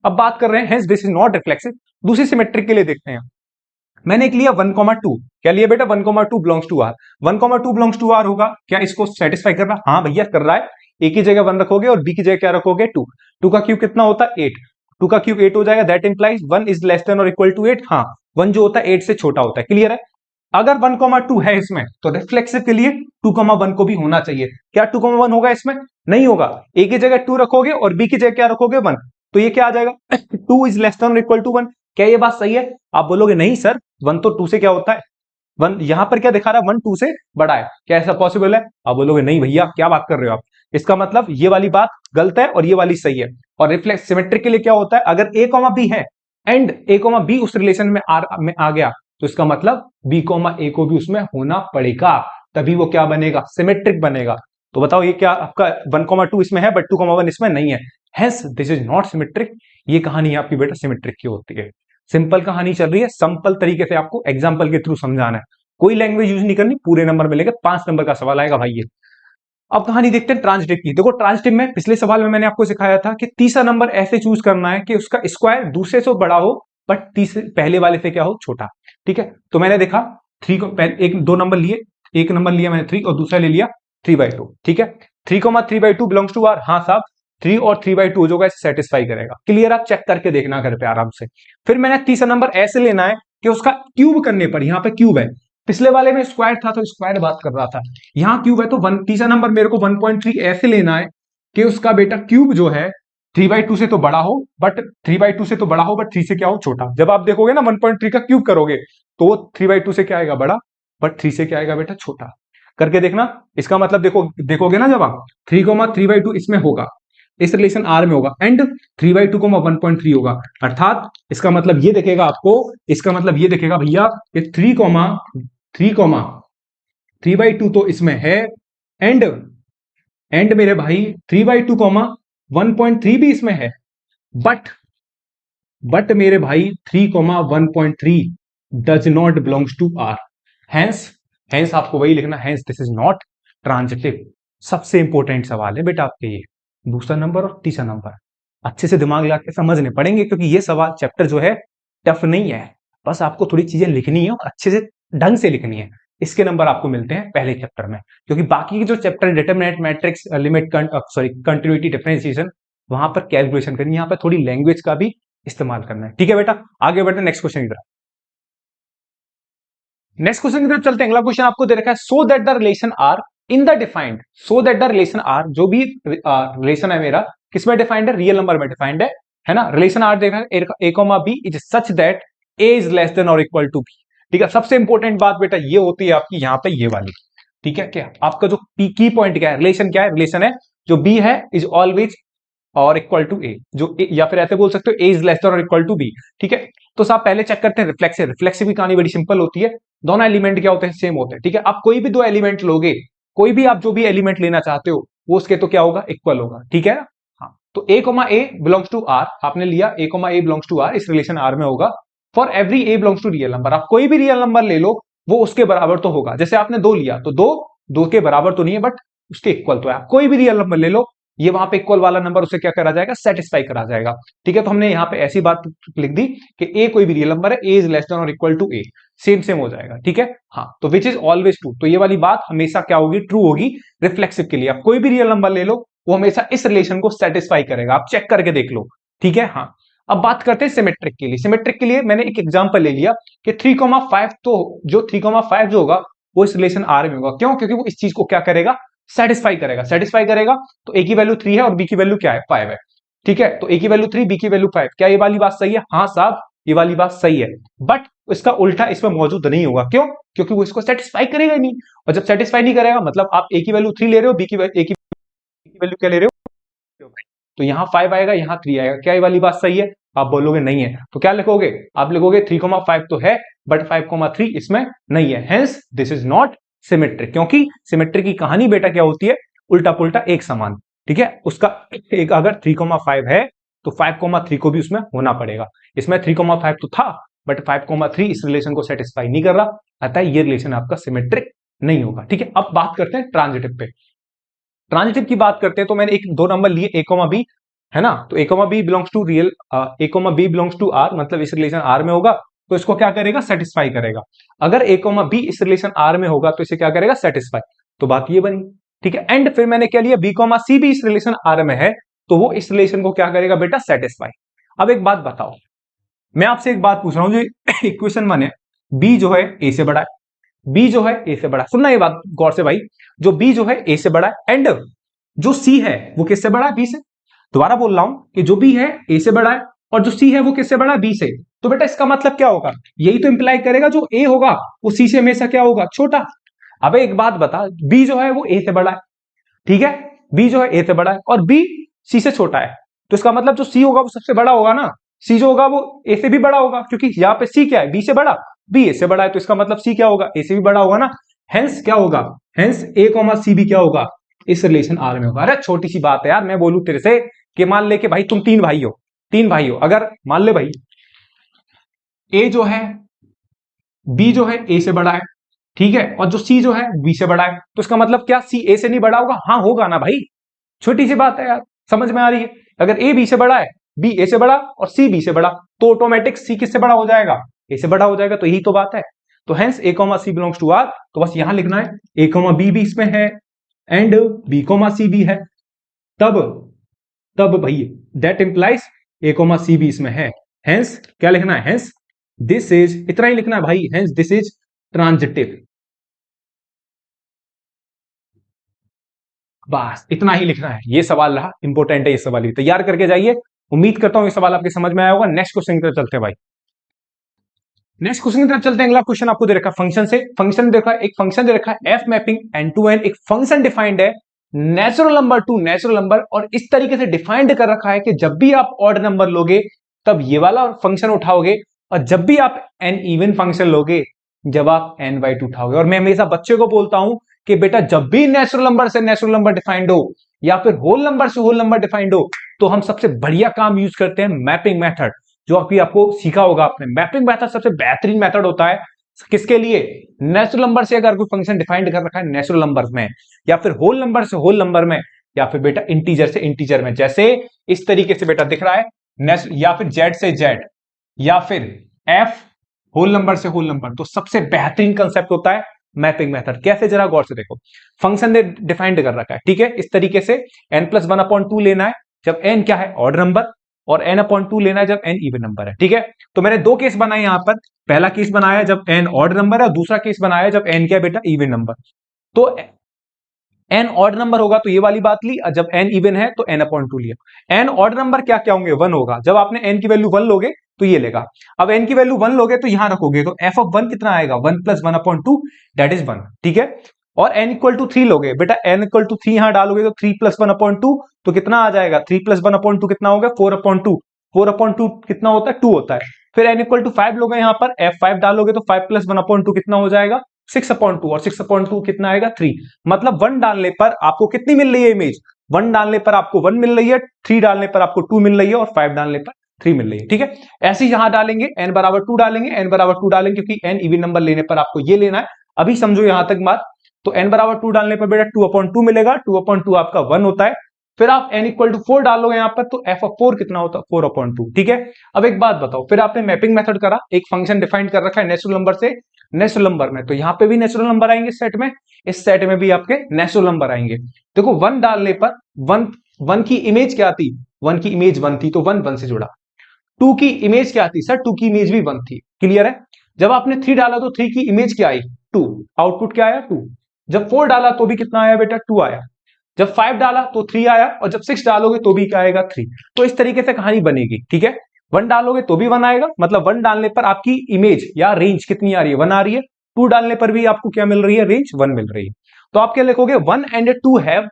अब बात कर रहे हैं hence this is not reflexive. दूसरी सिमेट्रिक के लिए देखते हैं। मैंने एक लिया 1,2, क्या लिया बेटा, 1,2 belongs to R. 1,2 belongs to R होगा, क्या इसको सेटिस्फाई कर रहा? हाँ भैया कर रहा है। ए की जगह 1 रखोगे और बी की जगह क्या रखोगे, 2। 2 का क्यूब कितना होता है, 8। 2 का क्यूब 8 हो जाएगा, that implies 1 is less than और इक्वल टू 8। हाँ 1 जो होता है 8 से छोटा होता है, क्लियर है। अगर 1,2 है इसमें तो रिफ्लेक्सिव के लिए 2,1 को भी होना चाहिए। क्या 2,1 होगा इसमें? नहीं होगा। ए की जगह 2 रखोगे और बी की जगह क्या रखोगे, 1। तो ये क्या आ जाएगा 2 इज लेस देन और इक्वल टू 1। क्या ये बात सही है? आप बोलोगे नहीं सर, 1 तो 2 से क्या होता है, 1 यहां पर क्या दिखा रहा है, 1 2 से बड़ा है, क्या ऐसा पॉसिबल है? आप बोलोगे नहीं भैया क्या बात कर रहे हो आप। इसका मतलब ये वाली बात गलत है और ये वाली सही है। और रिफ्लेक्स सिमेट्रिक के लिए क्या होता है, अगर ए कॉमा बी है एंड ए कॉमा बी उस रिलेशन में आ गया, तो इसका मतलब बी कॉमा ए को भी उसमें होना पड़ेगा, तभी वो क्या बनेगा, सिमेट्रिक बनेगा। तो बताओ ये क्या आपका 1,2 इसमें है बट 2,1 इसमें नहीं है, hence this is not symmetric. ये कहानी आपकी बेटा सिमेट्रिक की होती है। सिंपल कहानी चल रही है, सिंपल तरीके से आपको एग्जांपल के थ्रू समझाना है, कोई लैंग्वेज यूज नहीं करनी। पूरे नंबर मिलेंगे, 5 नंबर का सवाल आएगा भाई ये। अब कहानी देखते हैं ट्रांजिटिव की। देखो ट्रांजिटिव में पिछले सवाल में मैंने आपको सिखाया था कि तीसरा नंबर ऐसे चूज करना है कि उसका स्क्वायर दूसरे से बड़ा हो बट तीसरे पहले वाले से क्या हो, छोटा, ठीक है। तो मैंने देखा 3 को एक 2 नंबर लिए, एक नंबर लिया मैंने 3 और दूसरा ले लिया 3/2, ठीक है। 3,3/2 बिलोंग्स टू आर, हाँ साहब 3 और 3/2 जो सेटिस्फाई करेगा। क्लियर, आप चेक करके देखना घर पे आराम से। फिर मैंने तीसरा नंबर ऐसे लेना है कि उसका क्यूब करने पर, यहां पे क्यूब है, पिछले वाले में स्क्वायर था तो स्क्वायर बात कर रहा था, यहां क्यूब है तो तीसरा नंबर मेरे को 1.3 ऐसे लेना है कि उसका बेटा क्यूब जो है 3/2 से तो बड़ा हो बट 3/2 से तो बड़ा हो बट 3 से क्या हो, छोटा। जब आप देखोगे ना 1.3 का क्यूब करोगे तो वो 3/2 से क्या आएगा, बड़ा, बट 3 से क्या आएगा बेटा, छोटा। करके देखना। इसका मतलब देखोगे ना जब आप 3,3/2 इसमें होगा, इस रिलेशन आर में होगा, एंड 3/2 को 1.3 होगा, अर्थात इसका मतलब ये देखेगा आपको, इसका मतलब ये देखेगा भैया कि 3,3/2 तो इसमें है, एंड मेरे भाई 3/2 1.3 भी इसमें है, बट मेरे भाई 3,1.3 does not belongs to R, hence आपको वही लिखना, hence this is not transitive. सबसे इंपॉर्टेंट सवाल है बेटा आपके ये, दूसरा नंबर और तीसरा नंबर अच्छे से दिमाग लगा के समझने पड़ेंगे, क्योंकि ये सवाल चैप्टर जो है टफ नहीं है, बस आपको थोड़ी चीजें लिखनी है और अच्छे से ढंग से लिखनी है। इसके नंबर आपको मिलते हैं पहले चैप्टर में, क्योंकि बाकी के जो chapter determinant matrix limit continuity differentiation, वहां पर कैलकुलेशन करनी है, यहाँ पर थोड़ी लैंग्वेज का भी इस्तेमाल करना है, ठीक है बेटा। आगे बढ़ते हैं नेक्स्ट क्वेश्चन की तरफ। नेक्स्ट क्वेश्चन की तरफ चलते हैं। अगला क्वेश्चन आपको दे रखा है, so that the relation R in the defined so that the relation R, जो भी रिलेशन है मेरा किसमें डिफाइंड है, रियल नंबर में डिफाइंड है ना। रिलेशन आर देखा A comma B is such that A is less than और इक्वल टू बी। ठीक है, सबसे इंपॉर्टेंट बात बेटा ये होती है आपकी यहां पे ये वाली। ठीक है, क्या आपका जो की पॉइंट क्या है, रिलेशन क्या है, रिलेशन है जो बी है इज ऑलवेज और इक्वल टू ए, जो या फिर ऐसे बोल सकते हो ए इज लेस देन और इक्वल टू बी। ठीक है, तो साहब पहले चेक करते हैं रिफ्लेक्सिव। रिफ्लेक्सिव की कहानी बड़ी सिंपल होती है, दोनों एलिमेंट क्या होते हैं, सेम होते हैं। ठीक है, आप कोई भी दो एलिमेंट लोगे, कोई भी आप जो भी एलिमेंट लेना चाहते हो वो उसके तो क्या होगा, इक्वल होगा। ठीक है ना, हाँ। तो A comma A belongs to R, आपने लिया A comma A belongs to R, इस रिलेशन आर में होगा for every A belongs to real number. आप कोई भी रियल नंबर ले लो वो उसके बराबर तो होगा। जैसे आपने दो लिया तो दो दो के बराबर तो नहीं है बट उसके इक्वल तो है। आप कोई भी रियल नंबर ले लो, ये वहां पे इक्वल वाला नंबर उसे क्या करा जाएगा, सेटिस्फाई करा जाएगा। ठीक है, तो हमने यहाँ पे ऐसी बात लिख दी कि ए कोई भी रियल नंबर है, ए इज लेस देन और equal to A, same same हो जाएगा। ठीक है, हाँ। तो विच इज ऑलवेज ट्रू, तो ये वाली बात हमेशा क्या होगी, ट्रू होगी रिफ्लेक्सिव के लिए। आप कोई भी रियल नंबर ले लो वो हमेशा इस रिलेशन को सेटिस्फाई करेगा, आप चेक करके देख लो। ठीक है, हाँ। अब बात करते हैं सिमेट्रिक के लिए। सिमेट्रिक के लिए मैंने एक एग्जांपल ले लिया कि 3,5, तो जो 3,5 जो होगा वो इस रिलेशन आर में होगा। क्यों, क्योंकि वो इस चीज को क्या करेगा, सेटिस्फाई करेगा। सेटिस्फाई करेगा तो ए की वैल्यू 3 है और बी की वैल्यू क्या है, 5 है। ठीक है, तो ए की वैल्यू 3, बी की वैल्यू 5। क्या ये वाली बात सही है, हाँ साहब ये वाली बात सही है, बट इसका उल्टा इसमें मौजूद नहीं होगा। क्यों, क्योंकि वो इसको सेटिस्फाई करेगा नहीं, और जब सेटिस्फाई नहीं करेगा मतलब आप ए की वैल्यू 3 ले रहे हो, बी की ए की वैल्यू क्या ले रहे हो, तो यहाँ 5 आएगा, यहाँ 3 आएगा। क्या ये वाली बात सही है, आप बोलोगे नहीं है, तो क्या लिखोगे, आप लिखोगे 3,5 तो है बट 5,3 इसमें नहीं है, hence this is not symmetric. क्योंकि सिमेट्रिक की कहानी बेटा क्या होती है, उल्टा पुल्टा एक समान। ठीक है, उसका एक अगर 3,5 है तो 5,3 को भी उसमें होना पड़ेगा। इसमें 3,5 तो था बट 5,3 इस रिलेशन को सेटिस्फाई नहीं कर रहा, अतः ये रिलेशन आपका सिमेट्रिक नहीं होगा। ठीक है, अब बात करते हैं ट्रांजिटिव पे। ट्रांजिटिव की बात करते हैं तो मैंने एक दो नंबर लिए ए कोमा बी, है ना। तो A comma B belongs to real, A comma B belongs to R, मतलब इस रिलेशन आर में होगा तो इसको क्या करेगा, सेटिस्फाई करेगा। अगर ए कोमा बी इस रिलेशन आर में होगा तो इसे क्या करेगा, सेटिस्फाई। तो बात ये बनी। ठीक है, एंड फिर मैंने क्या लिया, बी कोमा सी भी इस रिलेशन आर में है तो वो इस रिलेशन को क्या करेगा बेटा, सेटिस्फाई। अब एक बात बताओ, मैं आपसे एक बात पूछ रहा हूं, जो इक्वेशन 1 है, बी जो है ए से बड़ा है, बी जो है ए से बड़ा, सुनना ये बात गौर से भाई, जो बी जो है ए से बड़ा है एंड जो सी है वो किससे बड़ा है, बी से। दोबारा बोल रहा हूं कि जो बी है ए से बड़ा है और जो सी है वो किससे बड़ा है, बी से। तो बेटा इसका मतलब क्या होगा, यही तो इंप्लाई करेगा जो ए होगा वो सी से हमेशा क्या होगा, छोटा। अब एक बात बता, बी जो है वो ए से बड़ा है, ठीक है, बी जो है ए से बड़ा है और बी सी से छोटा है, तो इसका मतलब जो सी होगा वो सबसे बड़ा होगा ना, सी जो होगा वो ए से भी बड़ा होगा, क्योंकि यहाँ पे सी क्या है, बी से बड़ा, बी ए से बड़ा है, तो इसका मतलब सी क्या होगा, ए से भी बड़ा होगा ना। हेंस क्या होगा, हेंस ए कॉमा सी भी क्या होगा, इस रिलेशन आर में होगा। अरे छोटी सी बात है यार, मैं बोलूं तेरे से कि मान ले कि भाई तुम तीन भाई हो, तीन भाई हो, अगर मान ले भाई ए जो है, बी जो है ए से बड़ा है, ठीक है, और जो सी जो है बी से बड़ा है, तो इसका मतलब क्या सी ए से नहीं बड़ा होगा, हाँ होगा ना भाई, छोटी सी बात है यार, समझ में आ रही है। अगर ए बी से बड़ा है, बी ए से बड़ा और सी बी से बड़ा, तो ऑटोमेटिक सी किससे बड़ा हो जाएगा, ए से बड़ा हो जाएगा, तो यही तो बात है। तो hence A comma C belongs to R, तो बस यहां लिखना है ए कॉमा बी भी इसमें है एंड बी कॉमा सी भी है, तब तब भाई दैट इंप्लाइज ए कॉमा सी भी इसमें है, हेंस क्या लिखना है, हेंस दिस इज, इतना ही लिखना है भाई, हेंस दिस इज ट्रांजिटिव। बस इतना ही लिखना है, ये सवाल रहा, इंपॉर्टेंट है ये सवाल, भी तैयार करके जाइए। उम्मीद करता हूं ये सवाल आपके समझ में आया होगा। नेक्स्ट क्वेश्चन की तरफ चलते हैं भाई, नेक्स्ट क्वेश्चन की तरफ चलते हैं। अगला क्वेश्चन आपको दे रखा है फंक्शन से, फंक्शन देखा, एक फंक्शन दे रखा है F mapping N to N, एक फंक्शन डिफाइंड है natural number to natural number, और इस तरीके से डिफाइंड कर रखा है कि जब भी आप ऑड नंबर लोगे तब ये वाला फंक्शन उठाओगे, और जब भी आप एन इवन फंक्शन लोगे जब आप एन बाई टू उठाओगे। और मैं हमेशा बच्चे को बोलता हूं कि बेटा जब भी नेचुरल नंबर से नेचुरल नंबर डिफाइंड हो या फिर होल नंबर से होल नंबर डिफाइंड हो तो हम सबसे बढ़िया काम यूज करते हैं मैपिंग मेथड, जो आपको सीखा होगा आपने। मैपिंग मेथड सबसे बेहतरीन मेथड होता है किसके लिए, नेचुरल नंबर से अगर कोई फंक्शन डिफाइंड कर रखा है नेचुरल नंबर में, या फिर होल नंबर से होल नंबर में, या फिर बेटा इंटीजर से इंटीजर में, जैसे इस तरीके से बेटा दिख रहा है, या फिर जेड से जेड, या फिर एफ होल नंबर से होल नंबर, तो सबसे बेहतरीन कंसेप्ट होता है मैपिंग मेथड। कैसे, जरा गौर से देखो, फंक्शन ने डिफाइंड कर रखा है, ठीक है, इस तरीके से n+1/2 लेना है जब n क्या है, ऑड नंबर, और n/2 लेना है जब n इवन नंबर है, ठीक है। तो मैंने दो केस बनाए यहां पर, पहला केस बनाया जब n ऑड नंबर है और दूसरा केस बनाया जब n क्या है बेटा, इवन नंबर। तो एन ऑड नंबर होगा तो ये वाली बात ली, और जब एन इवन है तो n/2 लिया। एन ऑड नंबर क्या क्या होंगे, 1 होगा। जब आपने एन की वैल्यू 1 लोगे तो ये लेगा। अब एन की वैल्यू 1 लोगे तो यहां रखोगे तो f ऑफ 1 कितना आएगा, 1 + 1/2 दैट इज 1, ठीक है। और n = 3 लोगे बेटा, n = 3 यहां डालोगे तो 3 + 1/2 तो कितना आ जाएगा, 3 + 1/2 कितना होगा, 4/2। 4/2 कितना होता है, 2 होता है। फिर n = 5 लोगे, यहां पर f5 डालोगे तो 5 + 1/2 कितना हो जाएगा, 6/2, और 6/2 कितना आएगा, 3। मतलब 1 डालने पर आपको कितनी मिल रही है इमेज, 1 डालने पर आपको 1 मिल रही है, 3 डालने पर आपको 2 मिल रही है, और 5 डालने पर 3 मिल रही है, ठीक है। ऐसे ही यहां डालेंगे, n = 2 डालेंगे, n = 2 डालेंगे, क्योंकि n इवन नंबर लेने पर आपको ये लेना है। अभी समझो यहां तक बात। तो n = 2 डालने पर बेटा 2/2 मिलेगा, 2/2 आपका 1 होता है। फिर आप n = 4 डालोगे यहां पर, तो f ऑफ 4 कितना होता है, 4/2, ठीक है। अब एक बात बताओ, फिर आपने मैपिंग मेथड करा, एक फंक्शन डिफाइन कर रखा है नेचुरल नंबर से नेचुरल नंबर में, तो यहां पे भी नेचुरल नंबर आएंगे सेट में, इस सेट में भी आपके नेचुरल नंबर आएंगे। देखो 1 डालने पर 1 की इमेज क्या थी, 1 की इमेज 1 थी, तो 1 से जुड़ा। 2 की इमेज क्या थी सर, 2 की इमेज भी 1 थी, क्लियर है। जब आपने 3 डाला तो 3 की इमेज क्या आई, 2, आउटपुट क्या आया, 2। जब 4 डाला तो भी कितना आया बेटा, 2 आया। जब 5 डाला तो 3 आया, और जब 6 डालोगे तो भी क्या आएगा, 3। तो इस तरीके से कहानी बनेगी, ठीक है। 1 डालोगे तो भी 1 आएगा, मतलब 1 डालने पर आपकी इमेज या रेंज कितनी आ रही है, 1 आ रही है। 2 डालने पर भी आपको क्या मिल रही है, रेंज 1 मिल रही है। तो आप क्या लिखोगे, 1 and 2 हैव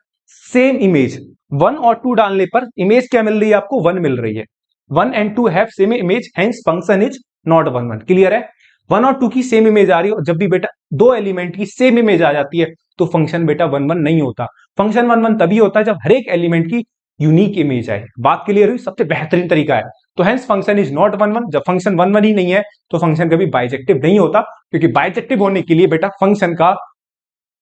सेम इमेज। 1 और 2 डालने पर इमेज क्या मिल रही है आपको, 1 मिल रही है। 1 and 2 have same image, hence function is not 1 1, clear है। 1 और 2 की सेम इमेज आ रही है, और जब भी बेटा दो एलिमेंट की सेम इमेज आ जाती है तो फंक्शन बेटा 1 1 नहीं होता। फंक्शन 1 1 तभी होता है जब हर एक एलिमेंट की यूनिक इमेज आए। बात क्लियर हुई, सबसे बेहतरीन तरीका है। तो हेंस फंक्शन इज नॉट 1 1, जब फंक्शन 1 1 ही नहीं है तो फंक्शन कभी बाइजेक्टिव नहीं होता, क्योंकि बाइजेक्टिव होने के लिए बेटा फंक्शन का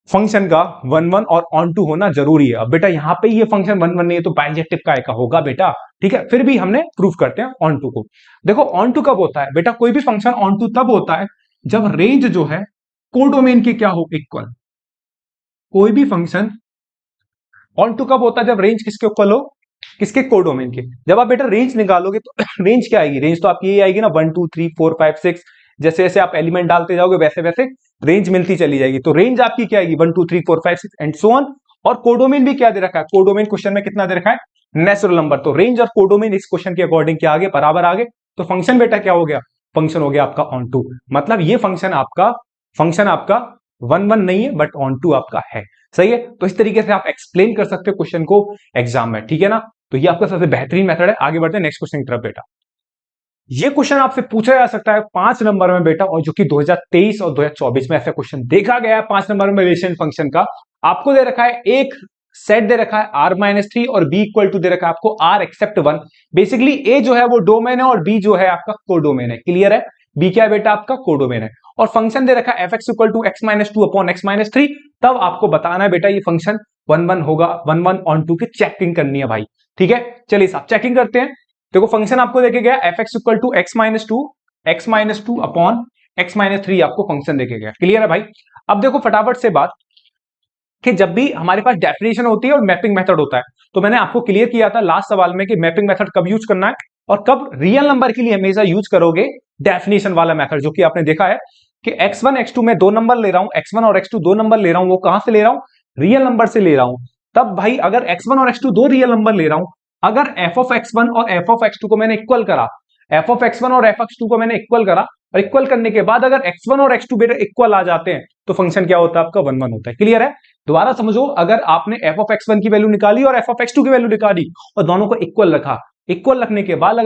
1 1 और ऑन टू होना जरूरी है। अब बेटा यहां पे ये फंक्शन 1 1 नहीं है तो बाइजेक्टिव का होगा बेटा, ठीक है। फिर भी हमने प्रूफ करते हैं ऑन टू को। देखो ऑन टू कब होता है बेटा, कोई भी फंक्शन ऑन टू तब होता है जब रेंज जो है कोडोमेन की क्या हो, इक्वल। कोई भी फंक्शन ऑन टू कब होता है, जब रेंज किसके इक्वल हो, किसके, कोडोमेन के। जब आप बेटा रेंज निकालोगे तो रेंज क्या आएगी, रेंज तो आपकी यही आएगी ना, 1 2 3 4 5 6। जैसे जैसे आप एलिमेंट डालते जाओगे वैसे वैसे रेंज मिलती चली जाएगी। तो रेंज आपकी क्या आएगी, 1 2 3 4 5 6 एंड सो ऑन। और कोडोमेन भी क्या दे रखा है, कोडोमेन क्वेश्चन में कितना दे रखा है, नेचुरल नंबर। तो रेंज और कोडोमेन इस क्वेश्चन के अकॉर्डिंग क्या आगे, बराबर आगे। तो फंक्शन बेटा क्या हो गया, फंक्शन हो गया आपका ऑन टू। मतलब ये फंक्शन आपका 1 1 नहीं है बट ऑन टू आपका है, सही है। तो इस तरीके से आप एक्सप्लेन कर सकते हो क्वेश्चन को एग्जाम में, ठीक है ना। तो ये आपका सबसे बेहतरीन मेथड है। आगे बढ़ते हैं नेक्स्ट क्वेश्चन की तरफ बेटा। ये क्वेश्चन आपसे पूछा जा सकता है 5 नंबर में बेटा, और जो कि 2023 और 2024 में ऐसा क्वेश्चन देखा गया है। 5 नंबर में रिलेशन फंक्शन का आपको दे रखा है, एक सेट दे रखा है r-3 और b इक्वल टू दे रखा है आपको r एक्सेप्ट 1। बेसिकली a जो है वो डोमेन है और b जो है आपका कोडोमेन है, क्लियर है। b क्या है बेटा, आपका कोडोमेन है। और फंक्शन दे रखा है fx equal to x-2 upon x-3। तब आपको बताना है बेटा ये फंक्शन 1 1 होगा, 1 1 ऑन टू की चेकिंग करनी है भाई, ठीक है। चलिए साहब चेकिंग करते हैं। देखो फंक्शन आपको देखे गया fx equal to x-2 upon x-3 आपको फंक्शन देखे गया, क्लियर है भाई। अब देखो फटाफट से बात कि जब भी हमारे पास डेफिनेशन होती है और मैपिंग मेथड होता है, तो मैंने आपको क्लियर किया था लास्ट सवाल में कि मैपिंग मेथड कब यूज करना है और कब रियल नंबर के लिए हमेशा यूज करोगे डेफिनेशन वाला मेथड, जो कि आपने देखा है कि x1 x2 में 2 नंबर ले रहा हूं, x1 और x2 2 नंबर ले रहा हूं, वो कहां से ले रहा हूं, रियल नंबर से ले रहा हूं। तब भाई अगर x1 और x2 दो रियल नंबर ले रहा हूं, अगर f ऑफ x1 और f ऑफ x2 को मैंने इक्वल करा, f ऑफ x1 और f ऑफ x2 को मैंने इक्वल करा, और इक्वल करने के बाद अगर x1 और x2 बेटा इक्वल आ जाते हैं तो फंक्शन क्या होता है आपका 1 1 होता है, क्लियर है। दोबारा समझो, अगर आपने f ऑफ x1 की वैल्यू निकाली और f ऑफ x2 की वैल्यू निकाली और दोनों को इक्वल रखा, इक्वल रखने के बाद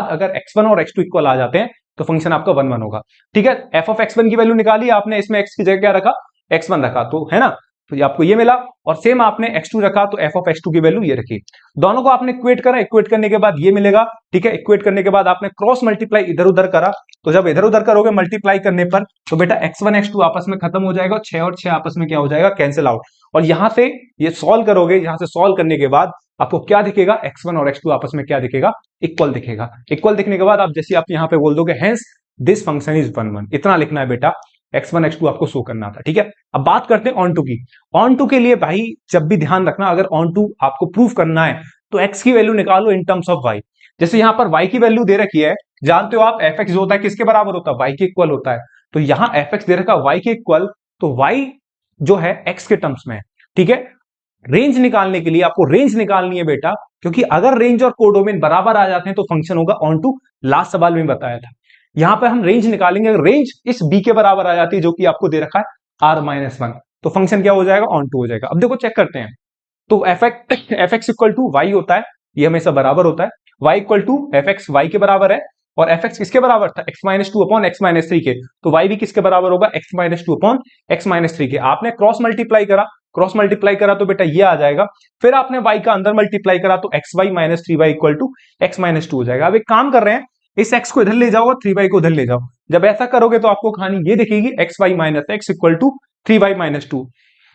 अगर x1 और x2 इक्वल आ जाते हैं तो फंक्शन आपका 1 1 होगा, ठीक है। f ऑफ x1 की वैल्यू निकाली आपने, इसमें x की जगह क्या रखा, x1 रखा, तो है ना, तो ये आपको ये मिला। और सेम आपने x2 रखा तो f ऑफ x2 की वैल्यू ये रखी। दोनों को आपने इक्वेट करा, इक्वेट करने के बाद ये मिलेगा, ठीक है। इक्वेट करने के बाद आपने क्रॉस मल्टीप्लाई इधर उधर करा, तो जब इधर उधर करोगे मल्टीप्लाई करने पर तो बेटा x1 x2 आपस में खत्म हो जाएगा, 6 और 6 आपस में क्या हो जाएगा, कैंसिल आउट। और यहां से ये सॉल्व करोगे, यहां से सॉल्व करने के बाद आपको क्या दिखेगा, x1 और x2 आपस में क्या दिखेगा, इक्वल दिखेगा। इक्वल दिखने के बाद आप जैसे आप यहां पे बोल दोगे हेंस दिस फंक्शन इज 1 1, इतना लिखना है बेटा, x1 x2 आपको शो करना था, ठीक है। अब बात करते हैं ऑन टू की। ऑन टू के लिए भाई जब भी ध्यान रखना, अगर ऑन टू आपको प्रूफ करना है तो x की वैल्यू निकालो इन टर्म्स ऑफ y। जैसे यहां पर y की वैल्यू दे रखी है, जानते हो आप fx जो होता है किसके बराबर होता है, y के इक्वल होता है। तो यहां fx दे रखा y के इक्वल, तो y जो है x के टर्म्स में है, ठीक है। रेंज निकालने के लिए आपको रेंज निकालनी है बेटा, क्योंकि अगर रेंज और कोडोमेन बराबर आ जाते हैं तो फंक्शन होगा ऑन टू। लास्ट सवाल में बताया था, यहां पर हम रेंज निकालेंगे, अगर रेंज इस बी के बराबर आ जाती है जो कि आपको दे रखा है r-1, तो फंक्शन क्या हो जाएगा, ऑन टू हो जाएगा। अब देखो चेक करते हैं, तो F X equal to Y होता है, ये हमेशा बराबर होता है, y equal to F X Y के बराबर है, और एफ एक्स किसके बराबर था, x-2 अपॉन x-3 के, तो y भी किसके बराबर होगा, x-2 अपॉन x-3 के। आपने क्रॉस मल्टीप्लाई करा तो बेटा ये आ जाएगा, फिर आपने y का अंदर मल्टीप्लाई करा तो xy minus 3y equal to x-2 हो जाएगा। अब एक काम कर रहे हैं, इस x को इधर ले जाओ और 3y को उधर ले जाओ। जब ऐसा करोगे तो आपको कहानी ये दिखेगी, xy minus x equal to 3y minus 2।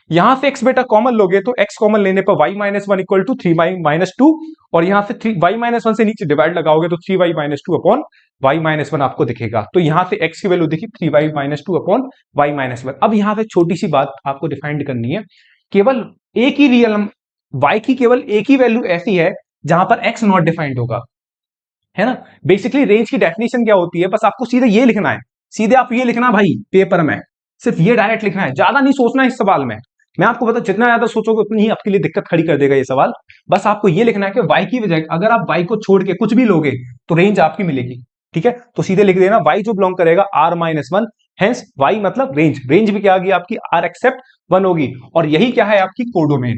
यहां से x बेटा कॉमन लोगे तो x कॉमन लेने पर y minus 1 equal to 3y minus 2, और यहां से y माइनस 1 से नीचे डिवाइड लगाओगे तो 3y minus 2 upon y minus 1 आपको दिखेगा। तो यहां से x की वैल्यू देखी 3y minus 2 upon y minus 1। अब यहां से छोटी सी बात आपको डिफाइन करनी है, केवल एक ही रियल y की केवल एक ही वैल्यू ऐसी है जहां पर x नॉट डिफाइंड होगा, है ना। बेसिकली रेंज की डेफिनेशन क्या होती है, बस आपको सीधे ये लिखना है, सीधे आप ये लिखना भाई पेपर में, सिर्फ ये डायरेक्ट लिखना है, ज्यादा नहीं सोचना इस सवाल में। मैं आपको बता, जितना ज्यादा सोचोगे उतनी ही आपके लिए दिक्कत खड़ी कर देगा ये सवाल। बस आपको ये लिखना है कि y की वजह, अगर आप y को छोड़ के कुछ भी लोगे तो रेंज आपकी मिलेगी, ठीक है। तो सीधे लिख देना y जो बिलोंग करेगा r-1, हेंस y मतलब रेंज, रेंज भी क्या आ गई आपकी r एक्सेप्ट 1 होगी, और यही क्या है आपकी कोडोमेन,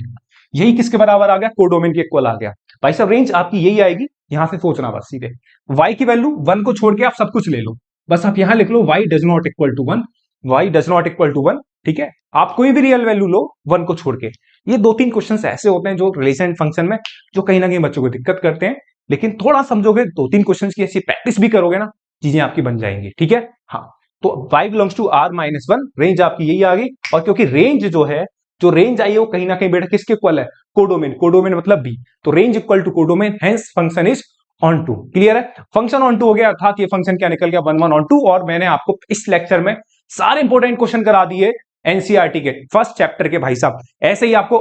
यही किसके बराबर आ गया, कोडोमेन के इक्वल आ गया। भाई साहब रेंज आपकी यही आएगी, यहां से सोचना बस सीधे। y की वैल्यू 1 को छोड़ के आप सब कुछ ले लो, बस आप यहां लिख लो y does not equal to 1, y does not equal to 1, ठीक है। आप कोई भी रियल वैल्यू लो 1 को छोड़ के। ये 2-3 क्वेश्चंस ऐसे होते हैं जो रिलेशन फंक्शन में, जो कहीं ना कहीं बच्चों को दिक्कत करते हैं, लेकिन थोड़ा समझोगे, 2-3 क्वेश्चंस की ऐसी प्रैक्टिस भी करोगे ना, चीजें आपकी बन जाएंगी, ठीक है। हाँ, तो y belongs to r-1, range आपकी यही आ गई। और क्योंकि रेंज जो है, जो रेंज आई है वो कहीं ना कहीं बेटा किसके इक्वल है, कोडोमेन, कोडोमेन मतलब b, तो range equal to codomain, hence function is onto. Clear है, फंक्शन ऑन टू हो गया, अर्थात ये फंक्शन क्या निकल गया, 1 ऑन टू। और मैंने आपको इस लेक्चर में सारे इंपॉर्टेंट क्वेश्चन करा दिए एनसीईआरटी के फर्स्ट चैप्टर के, भाई साहब ऐसे ही आपको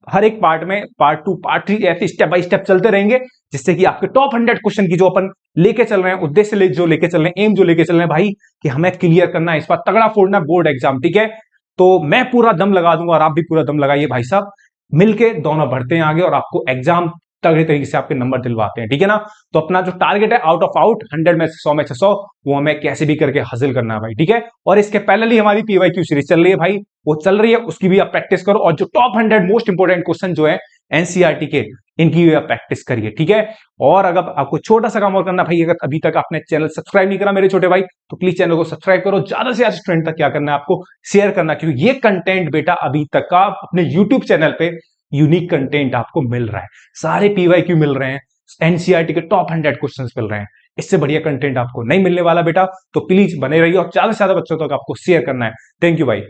हर एक पार्ट में पार्ट 2 पार्ट 3 ऐसे स्टेप बाय स्टेप चलते रहेंगे, जिससे कि आपके टॉप 100 क्वेश्चन की जो अपन लेके चल रहे हैं, उद्देश्य जो लेके चल रहे हैं, एम जो लेके चल रहे हैं भाई, कि हमें क्लियर करना है, इस बार तगड़ा फोड़ना बोर्ड एग्जाम, ठीक है। तो मैं पूरा दम लगा दूंगा और आप भी पूरा दम लगाइए भाई साहब, मिलके दोनों बढ़ते हैं आगे और आपको एग्जाम तगड़े तरीके से आपके नंबर दिलवाते हैं, ठीक है ना। तो अपना जो टारगेट है आउट ऑफ आउट 100 में से 100 में से 100, वो हमें कैसे भी करके हासिल करना है भाई, ठीक है। और इसके पहले ही हमारी पीवाईक्यू सीरीज चल रही है भाई, वो चल रही है, उसकी भी आप प्रैक्टिस करो, और जो टॉप 100 मोस्ट इंपोर्टेंट क्वेश्चन जो है एनसीईआरटी के, इनकी भी आप प्रैक्टिस करिए, ठीक है। और अगर आपको छोटा सा काम और करना भाई, अगर अभी तक आपने चैनल सब्सक्राइब नहीं करा मेरे छोटे भाई, तो प्लीज चैनल को सब्सक्राइब करो, ज्यादा से ज्यादा स्टूडेंट तक क्या करना है आपको शेयर करना, क्योंकि ये कंटेंट बेटा अभी तक का अपने यूट्यूब चैनल पे यूनिक कंटेंट आपको मिल रहा है, सारे पीवाईक्यू मिल रहे हैं, एनसीईआरटी के टॉप 100 क्वेश्चंस मिल रहे हैं, इससे बढ़िया कंटेंट आपको नहीं मिलने वाला बेटा। तो प्लीज बने रहिए और ज्यादा से ज्यादा बच्चों तक आपको शेयर करना है। थैंक यू भाई।